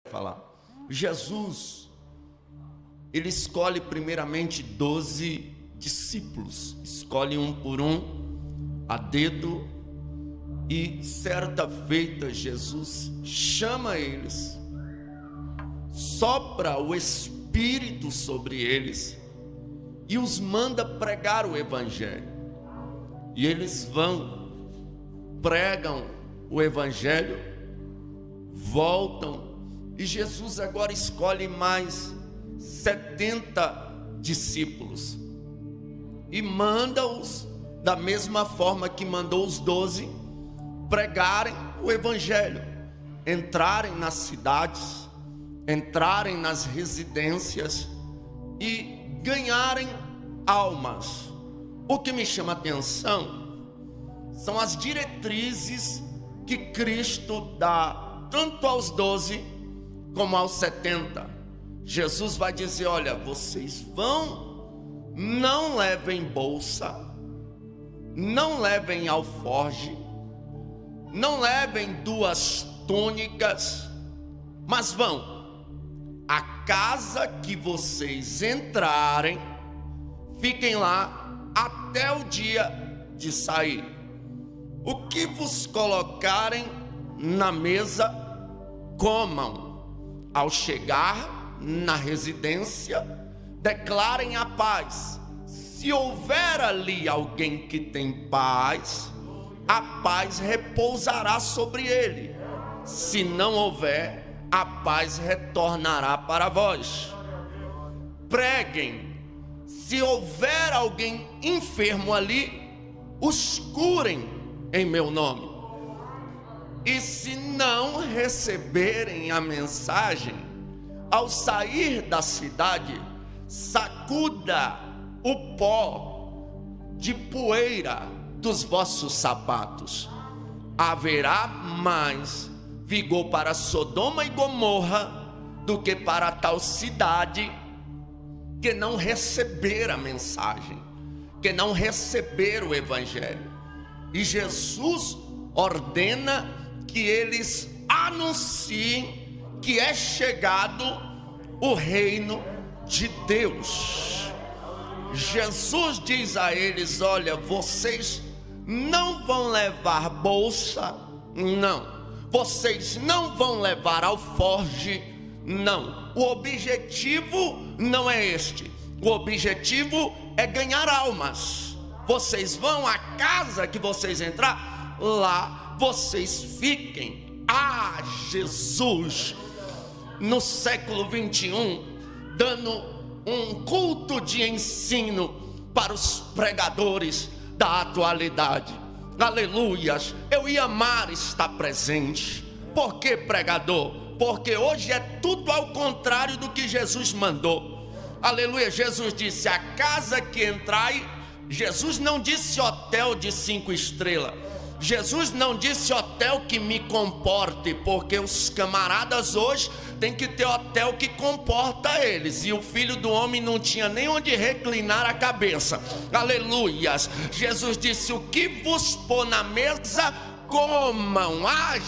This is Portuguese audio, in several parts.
falar. Jesus, ele escolhe primeiramente 12 discípulos, escolhe um por um, a dedo, e certa feita Jesus chama eles, sopra o Espírito sobre eles e os manda pregar o Evangelho. E eles vão, pregam o Evangelho, voltam, e Jesus agora escolhe mais 70 discípulos e manda-os da mesma forma que mandou os 12 pregarem o Evangelho, entrarem nas cidades, entrarem nas residências e ganharem almas. O que me chama a atenção são as diretrizes que Cristo dá tanto aos 12 como aos 70. Jesus vai dizer: olha, vocês vão, não levem bolsa, não levem alforge, não levem 2 túnicas, mas vão, a casa que vocês entrarem, fiquem lá até o dia de sair. O que vos colocarem na mesa, comam. Ao chegar na residência, declarem a paz. Se houver ali alguém que tem paz, a paz repousará sobre ele. Se não houver, a paz retornará para vós. Preguem. Se houver alguém enfermo ali, os curem em meu nome. E se não receberem a mensagem, ao sair da cidade, sacuda o pó de poeira dos vossos sapatos. Haverá mais vigor para Sodoma e Gomorra do que para tal cidade que não receber a mensagem, que não receber o Evangelho. E Jesus ordena que eles anunciem que é chegado o reino de Deus. Jesus diz a eles: olha, vocês não vão levar bolsa, não. Vocês não vão levar alforge, não. O objetivo não é este. O objetivo é ganhar almas. Vocês vão à casa que vocês entrar, lá vocês fiquem. Jesus, no século 21, dando um culto de ensino para os pregadores da atualidade. Aleluias. Eu ia amar estar presente. Por que, pregador? Porque hoje é tudo ao contrário do que Jesus mandou. Aleluia. Jesus disse: a casa que entrai. Jesus não disse hotel de 5 estrelas. Jesus não disse hotel que me comporte, porque os camaradas hoje têm que ter hotel que comporta eles, e o Filho do Homem não tinha nem onde reclinar a cabeça. Aleluias. Jesus disse: o que vos pôr na mesa, comam.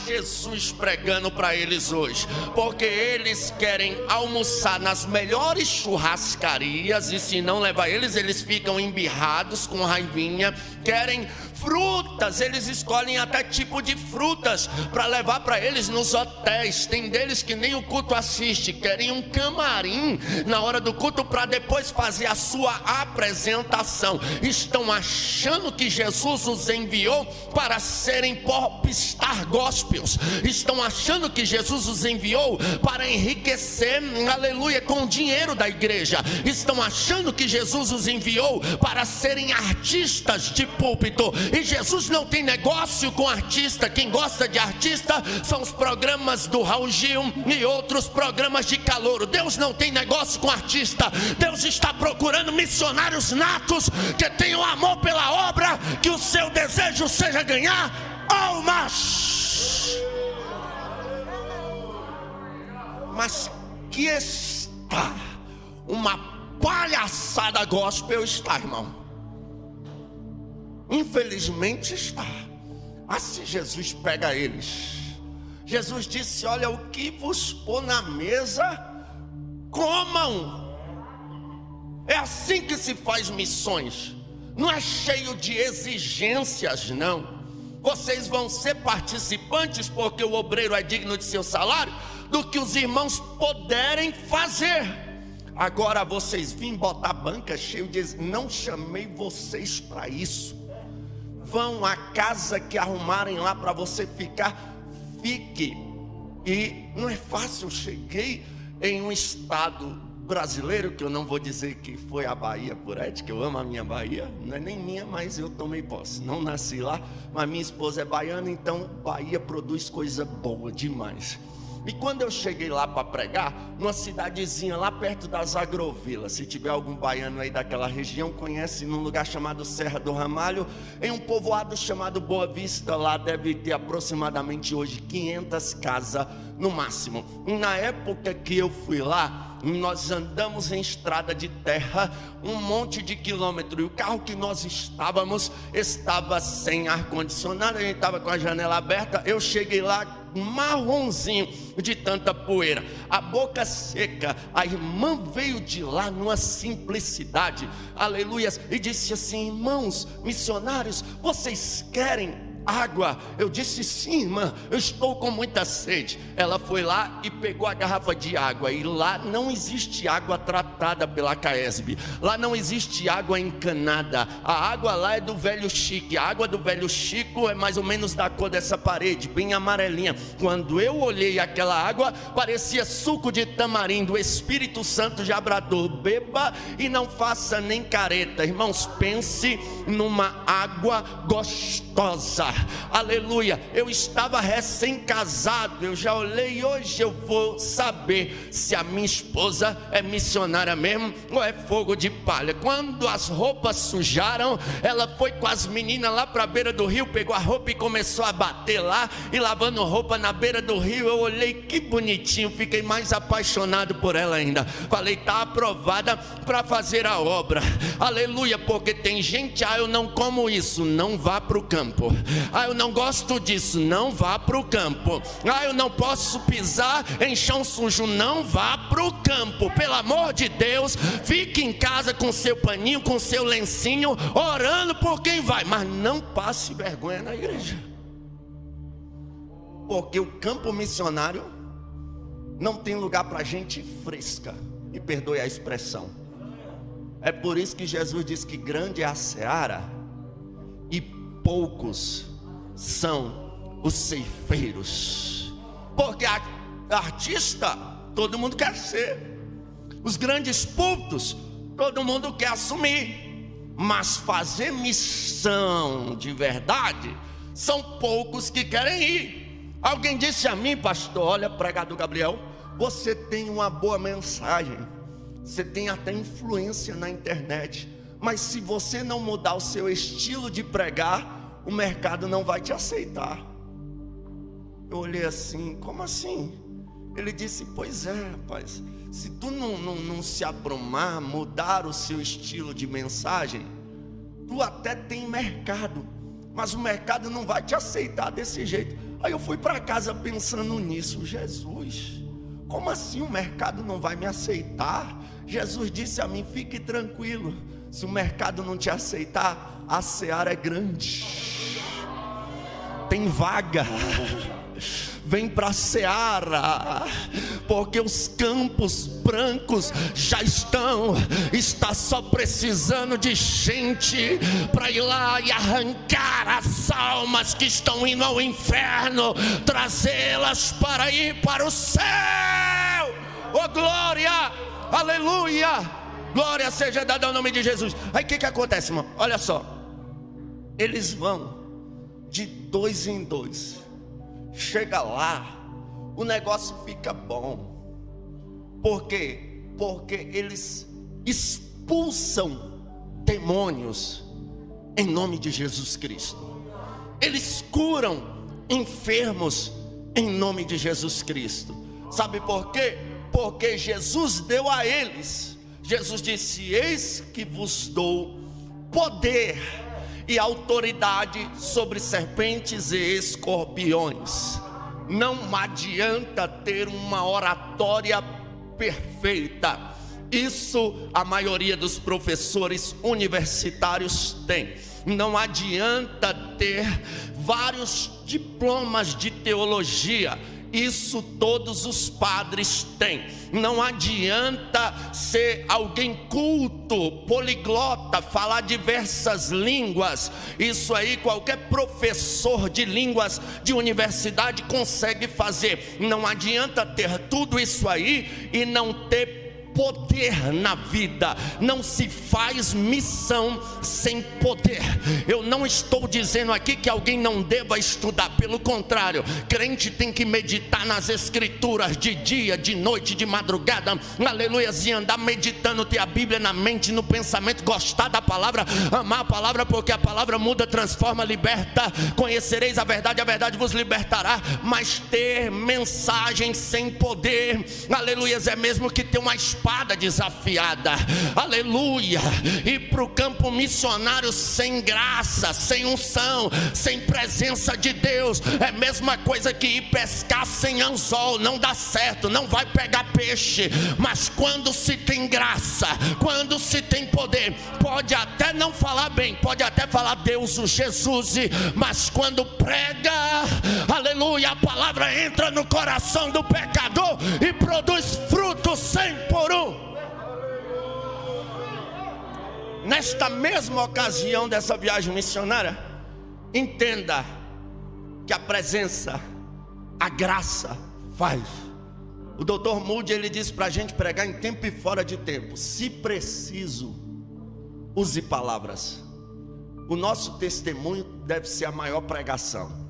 Jesus pregando para eles hoje, porque eles querem almoçar nas melhores churrascarias, e se não levar eles, eles ficam embirrados com raivinha. Querem frutas, eles escolhem até tipo de frutas para levar para eles nos hotéis. Tem deles que nem o culto assiste, querem um camarim na hora do culto para depois fazer a sua apresentação. Estão achando que Jesus os enviou para serem popstar gospels. Estão achando que Jesus os enviou para enriquecer, aleluia, com o dinheiro da igreja. Estão achando que Jesus os enviou para serem artistas de púlpito. E Jesus não tem negócio com artista. Quem gosta de artista são os programas do Raul Gil e outros programas de calouro. Deus não tem negócio com artista. Deus está procurando missionários natos que tenham amor pela obra, que o seu desejo seja ganhar almas. Mas que está uma palhaçada gospel, está, irmão. Infelizmente está. Assim Jesus pega eles. Jesus disse: olha, o que vos pôr na mesa, comam. É assim que se faz missões. Não é cheio de exigências, não. Vocês vão ser participantes, porque o obreiro é digno de seu salário, do que os irmãos puderem fazer. Agora vocês vêm botar banca cheio de... Não chamei vocês para isso. Vão à casa que arrumarem lá para você ficar, fique. E não é fácil. Eu cheguei em um estado brasileiro, que eu não vou dizer que foi a Bahia por ética, eu amo a minha Bahia, não é nem minha, mas eu tomei posse. Não nasci lá, mas minha esposa é baiana, então Bahia produz coisa boa demais. E quando eu cheguei lá para pregar, numa cidadezinha lá perto das Agrovilas, se tiver algum baiano aí daquela região, conhece, num lugar chamado Serra do Ramalho, em um povoado chamado Boa Vista, lá deve ter aproximadamente hoje 500 casas no máximo. Na época que eu fui lá, nós andamos em estrada de terra um monte de quilômetro, e o carro que nós estávamos estava sem ar-condicionado, a gente estava com a janela aberta. Eu cheguei lá marronzinho de tanta poeira, a boca seca. A irmã veio de lá numa simplicidade, aleluias, e disse assim: irmãos missionários, vocês querem água? Eu disse: sim, irmã, eu estou com muita sede. Ela foi lá e pegou a garrafa de água. E lá não existe água tratada pela CAESB, lá não existe água encanada. A água lá é do Velho Chico. A água do Velho Chico é mais ou menos da cor dessa parede, bem amarelinha. Quando eu olhei aquela água, parecia suco de tamarindo. O Espírito Santo já bradou: beba e não faça nem careta. Irmãos, pense numa água gostosa. Aleluia. Eu estava recém-casado, eu já olhei, e hoje eu vou saber se a minha esposa é missionária mesmo ou é fogo de palha. Quando as roupas sujaram, ela foi com as meninas lá para a beira do rio, pegou a roupa e começou a bater lá, e lavando roupa na beira do rio. Eu olhei, que bonitinho, fiquei mais apaixonado por ela ainda. Falei: está aprovada para fazer a obra. Aleluia. Porque tem gente: eu não como isso, não vá para o campo. Eu não gosto disso, não vá para o campo. Eu não posso pisar em chão sujo, não vá para o campo. Pelo amor de Deus, fique em casa com seu paninho, com seu lencinho, orando por quem vai, mas não passe vergonha na igreja. Porque o campo missionário não tem lugar para gente fresca, e perdoe a expressão. É por isso que Jesus diz que grande é a seara e poucos são os ceifeiros. Porque artista todo mundo quer ser, os grandes púlpitos todo mundo quer assumir, mas fazer missão de verdade são poucos que querem ir. Alguém disse a mim: pastor, olha, pregador Gabriel, você tem uma boa mensagem, você tem até influência na internet, mas se você não mudar o seu estilo de pregar, o mercado não vai te aceitar. Eu olhei assim: como assim? Ele disse: pois é, rapaz, se tu não se aprumar, mudar o seu estilo de mensagem, tu até tem mercado, mas o mercado não vai te aceitar desse jeito. Aí eu fui para casa pensando nisso: Jesus, como assim o mercado não vai me aceitar? Jesus disse a mim: fique tranquilo, se o mercado não te aceitar, a seara é grande, tem vaga. Vem para a seara, porque os campos brancos já está só precisando de gente para ir lá e arrancar as almas que estão indo ao inferno, trazê-las para ir para o céu. Oh glória, aleluia, glória seja dada ao nome de Jesus. Aí o que acontece, irmão? Olha só, eles vão de 2 em 2. Chega lá, o negócio fica bom. Por quê? Porque eles expulsam demônios em nome de Jesus Cristo. Eles curam enfermos em nome de Jesus Cristo. Sabe por quê? Porque Jesus deu a eles. Jesus disse: eis que vos dou poder e autoridade sobre serpentes e escorpiões. Não adianta ter uma oratória perfeita. Isso a maioria dos professores universitários tem. Não adianta ter vários diplomas de teologia. Isso todos os padres têm. Não adianta ser alguém culto, poliglota, falar diversas línguas. Isso aí qualquer professor de línguas de universidade consegue fazer. Não adianta ter tudo isso aí e não ter poder na vida. Não se faz missão sem poder. Eu não estou dizendo aqui que alguém não deva estudar, pelo contrário, crente tem que meditar nas escrituras de dia, de noite, de madrugada, aleluia, e andar meditando, ter a Bíblia na mente, no pensamento, gostar da palavra, amar a palavra, porque a palavra muda, transforma, liberta. Conhecereis a verdade vos libertará. Mas ter mensagem sem poder, aleluia, é mesmo que ter uma espada desafiada, aleluia. E para o campo missionário sem graça, sem unção, sem presença de Deus, é a mesma coisa que ir pescar sem anzol. Não dá certo, não vai pegar peixe. Mas quando se tem graça, quando se tem poder, pode até não falar bem, pode até falar Deus, o Jesus, mas quando prega, aleluia, a palavra entra no coração do pecador e produz frutos 100 por 1. Nesta mesma ocasião dessa viagem missionária, entenda que a presença, a graça faz. O Dr. Moody, ele diz para a gente pregar em tempo e fora de tempo. Se preciso, use palavras. O nosso testemunho deve ser a maior pregação.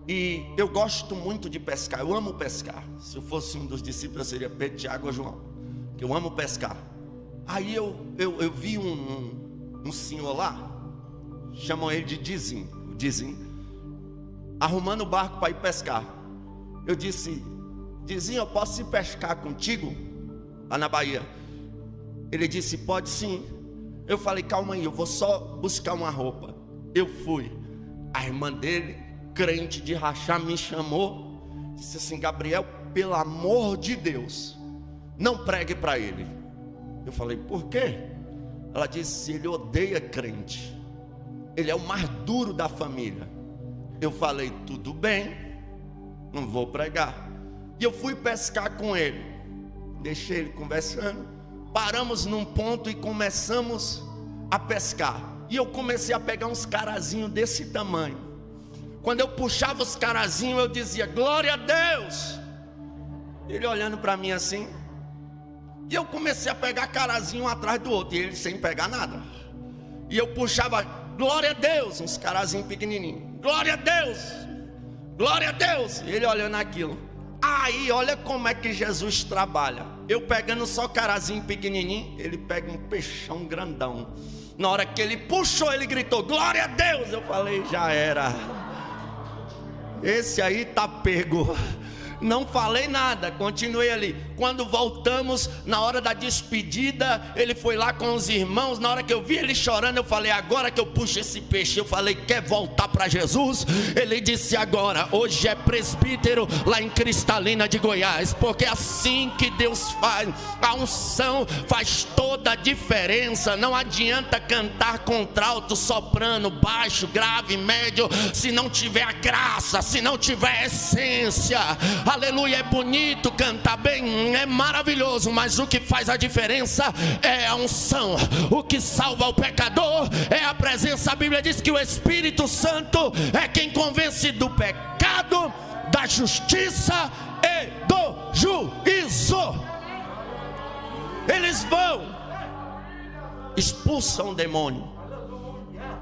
E eu gosto muito de pescar, eu amo pescar. Se eu fosse um dos discípulos, eu seria Pedro, Tiago ou João, que eu amo pescar. Aí eu vi um senhor lá, chamam ele de Dizim, arrumando o barco para ir pescar. Eu disse: Dizim, eu posso ir pescar contigo lá na Bahia? Ele disse: pode sim. Eu falei: calma aí, eu vou só buscar uma roupa. Eu fui. A irmã dele, crente de rachar, me chamou, disse assim: Gabriel, pelo amor de Deus, não pregue para ele. Eu falei: por quê? Ela disse: ele odeia crente, ele é o mais duro da família. Eu falei: tudo bem, não vou pregar. E eu fui pescar com ele, deixei ele conversando, paramos num ponto e começamos a pescar. E eu comecei a pegar uns carazinhos desse tamanho. Quando eu puxava os carazinhos, eu dizia: glória a Deus. Ele olhando para mim assim. E eu comecei a pegar carazinho um atrás do outro, e ele sem pegar nada. E eu puxava: glória a Deus, uns carazinhos pequenininhos. Glória a Deus, glória a Deus. E ele olhando aquilo. Aí olha como é que Jesus trabalha. Eu pegando só carazinho pequenininho, ele pega um peixão grandão. Na hora que ele puxou, ele gritou: glória a Deus. Eu falei: já era, esse aí tá pego. Não falei nada, continuei ali. Quando voltamos, na hora da despedida, ele foi lá com os irmãos. Na hora que eu vi ele chorando, eu falei: agora que eu puxo esse peixe. Eu falei: quer voltar para Jesus? Ele disse: agora. Hoje é presbítero lá em Cristalina de Goiás. Porque é assim que Deus faz. A unção faz toda a diferença. Não adianta cantar contralto, soprano, baixo, grave, médio, se não tiver a graça, se não tiver a essência. Aleluia, é bonito cantar bem, é maravilhoso, mas o que faz a diferença é a unção. O que salva o pecador é a presença. A Bíblia diz que o Espírito Santo é quem convence do pecado, da justiça e do juízo. Eles vão, expulsam o demônio,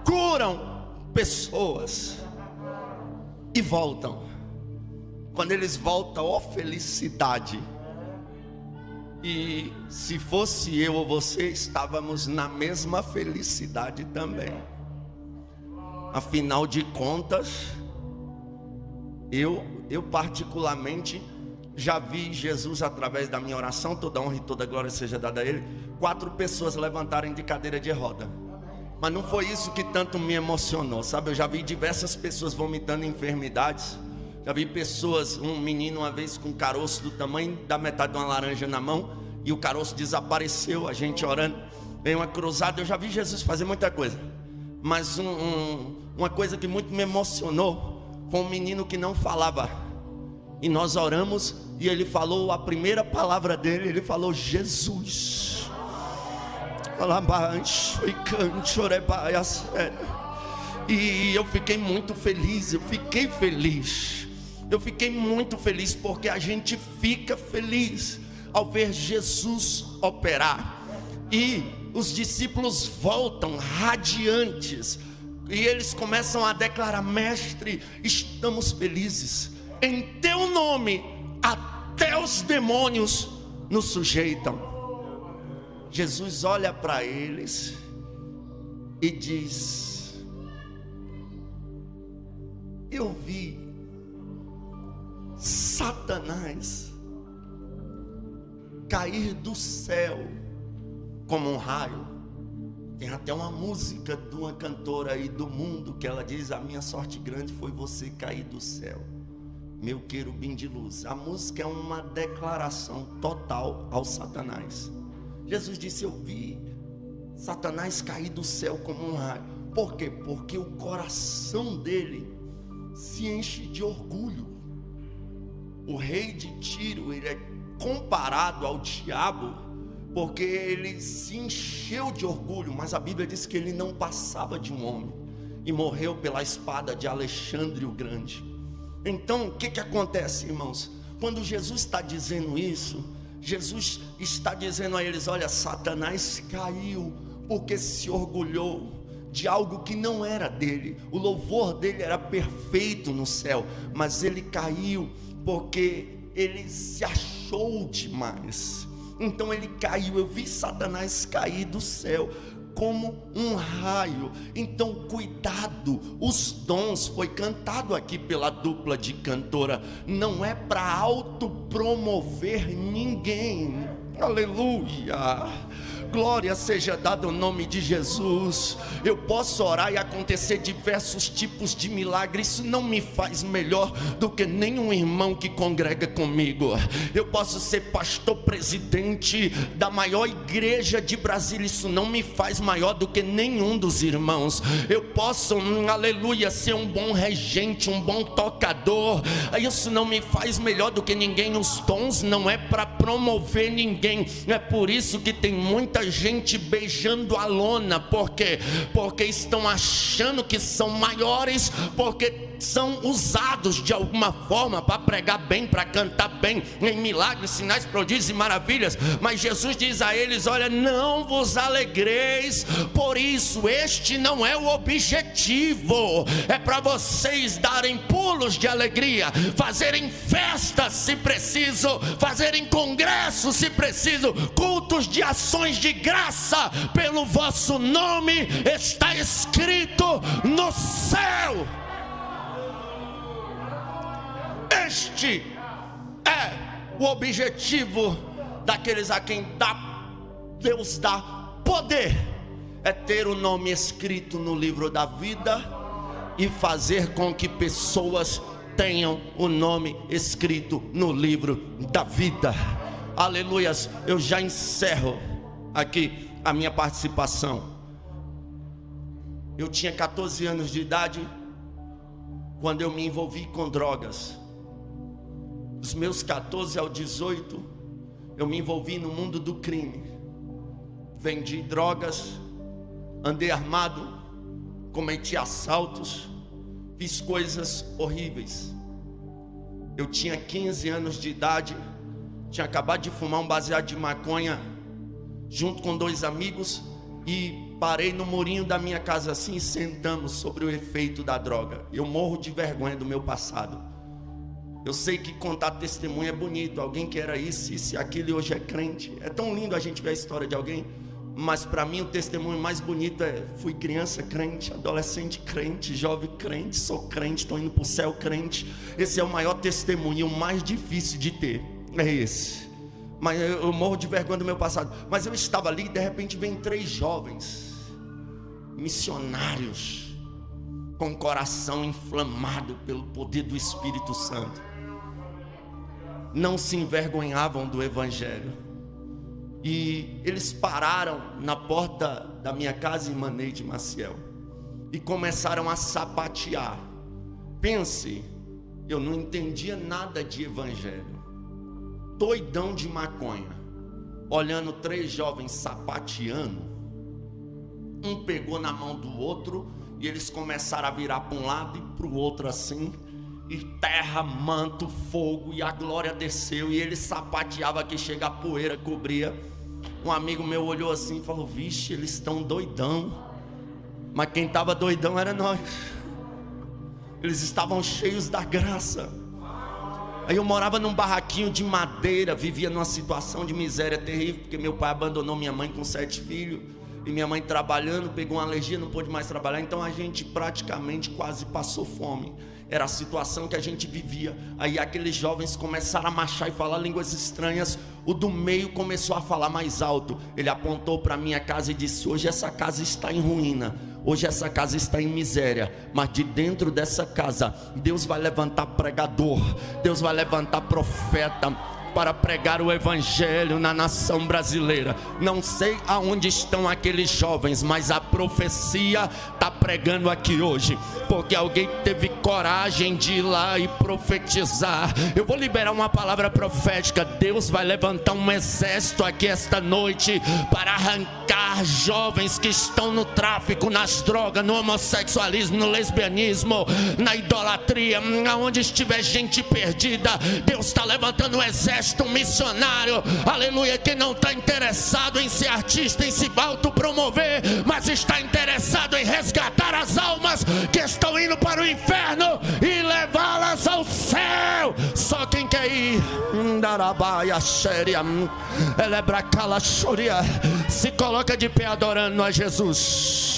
curam pessoas e voltam. Quando eles voltam, ó felicidade. E se fosse eu ou você, estávamos na mesma felicidade também. Afinal de contas, eu particularmente já vi Jesus, através da minha oração, toda honra e toda glória seja dada a Ele, 4 pessoas levantarem de cadeira de roda. Mas não foi isso que tanto me emocionou, sabe? Eu já vi diversas pessoas vomitando enfermidades. Já vi pessoas, um menino uma vez com um caroço do tamanho da metade de uma laranja na mão, e o caroço desapareceu, a gente orando, veio uma cruzada. Eu já vi Jesus fazer muita coisa, mas uma coisa que muito me emocionou foi um menino que não falava, e nós oramos, e ele falou a primeira palavra dele, ele falou Jesus. E eu fiquei muito feliz, eu fiquei muito feliz, porque a gente fica feliz ao ver Jesus operar. E os discípulos voltam radiantes, e eles começam a declarar: Mestre, estamos felizes, em teu nome até os demônios nos sujeitam. Jesus olha para eles e diz: eu vi Satanás cair do céu como um raio. Tem até uma música de uma cantora aí do mundo que ela diz: a minha sorte grande foi você cair do céu, meu querubim de luz. A música é uma declaração total ao Satanás. Jesus disse: eu vi Satanás cair do céu como um raio. Por quê? Porque o coração dele se enche de orgulho. O rei de Tiro, ele é comparado ao diabo porque ele se encheu de orgulho, mas a Bíblia diz que ele não passava de um homem e morreu pela espada de Alexandre o Grande. Então o que acontece, irmãos? Quando Jesus está dizendo isso, Jesus está dizendo a eles: olha, Satanás caiu porque se orgulhou de algo que não era dele. O louvor dele era perfeito no céu, mas ele caiu porque ele se achou demais. Então ele caiu. Eu vi Satanás cair do céu como um raio. Então cuidado, os dons, foi cantado aqui pela dupla de cantora, não é para autopromover ninguém. Aleluia, glória seja dada ao nome de Jesus. Eu posso orar e acontecer diversos tipos de milagres, isso não me faz melhor do que nenhum irmão que congrega comigo. Eu posso ser pastor presidente da maior igreja de Brasília, isso não me faz maior do que nenhum dos irmãos. Eu posso, aleluia, ser um bom regente, um bom tocador, isso não me faz melhor do que ninguém. Os dons não é para promover ninguém. É por isso que tem muita gente beijando a lona. Por quê? Porque estão achando que são maiores, porque são usados de alguma forma para pregar bem, para cantar bem, em milagres, sinais, prodígios e maravilhas. Mas Jesus diz a eles: olha, não vos alegreis por isso, este não é o objetivo. É para vocês darem pulos de alegria, fazerem festas se preciso, fazerem congressos se preciso, cultos de ações de graça, pelo vosso nome está escrito no céu. Este é o objetivo daqueles a quem Deus dá poder, é ter o nome escrito no livro da vida e fazer com que pessoas tenham o nome escrito no livro da vida. Aleluias. Eu já encerro aqui a minha participação. Eu tinha 14 anos de idade quando eu me envolvi com drogas. Dos meus 14 aos 18, eu me envolvi no mundo do crime. Vendi drogas, andei armado, cometi assaltos, fiz coisas horríveis. Eu tinha 15 anos de idade, tinha acabado de fumar um baseado de maconha junto com 2 amigos e parei no murinho da minha casa assim e sentamos sobre o efeito da droga. Eu morro de vergonha do meu passado. Eu sei que contar testemunho é bonito, alguém que era isso e aquilo e hoje é crente. É tão lindo a gente ver a história de alguém, mas para mim o testemunho mais bonito é: fui criança crente, adolescente crente, jovem crente, sou crente, estou indo para o céu crente. Esse é o maior testemunho, o mais difícil de ter, é esse. Mas eu morro de vergonha do meu passado. Mas eu estava ali e de repente vem 3 jovens missionários com o coração inflamado pelo poder do Espírito Santo, não se envergonhavam do Evangelho. E eles pararam na porta da minha casa em Maneide Maciel e começaram a sapatear. Pense, eu não entendia nada de Evangelho, doidão de maconha, olhando 3 jovens sapateando. Um pegou na mão do outro e eles começaram a virar para um lado e para o outro assim, e terra, manto, fogo, e a glória desceu, e ele sapateava que chega a poeira, cobria. Um amigo meu olhou assim e falou: vixe, eles estão doidão. Mas quem estava doidão era nós. Eles estavam cheios da graça. Aí eu morava num barraquinho de madeira, vivia numa situação de miséria terrível, porque meu pai abandonou minha mãe com 7 filhos, e minha mãe trabalhando, pegou uma alergia, não pôde mais trabalhar. Então a gente praticamente quase passou fome. Era a situação que a gente vivia. Aí aqueles jovens começaram a marchar e falar línguas estranhas. O do meio começou a falar mais alto. Ele apontou para a minha casa e disse: hoje essa casa está em ruína, hoje essa casa está em miséria, mas de dentro dessa casa Deus vai levantar pregador, Deus vai levantar profeta para pregar o Evangelho na nação brasileira. Não sei aonde estão aqueles jovens, mas a profecia está pregando aqui hoje, porque alguém teve coragem de ir lá e profetizar. Eu vou liberar uma palavra profética. Deus vai levantar um exército aqui esta noite para arrancar jovens que estão no tráfico, nas drogas, no homossexualismo, no lesbianismo, na idolatria. Aonde estiver gente perdida, Deus está levantando um exército, um missionário, aleluia, que não está interessado em ser artista, em se autopromover, mas está interessado em resgatar as almas que estão indo para o inferno e levá-las ao céu. Só quem quer ir, se coloca de pé adorando a Jesus.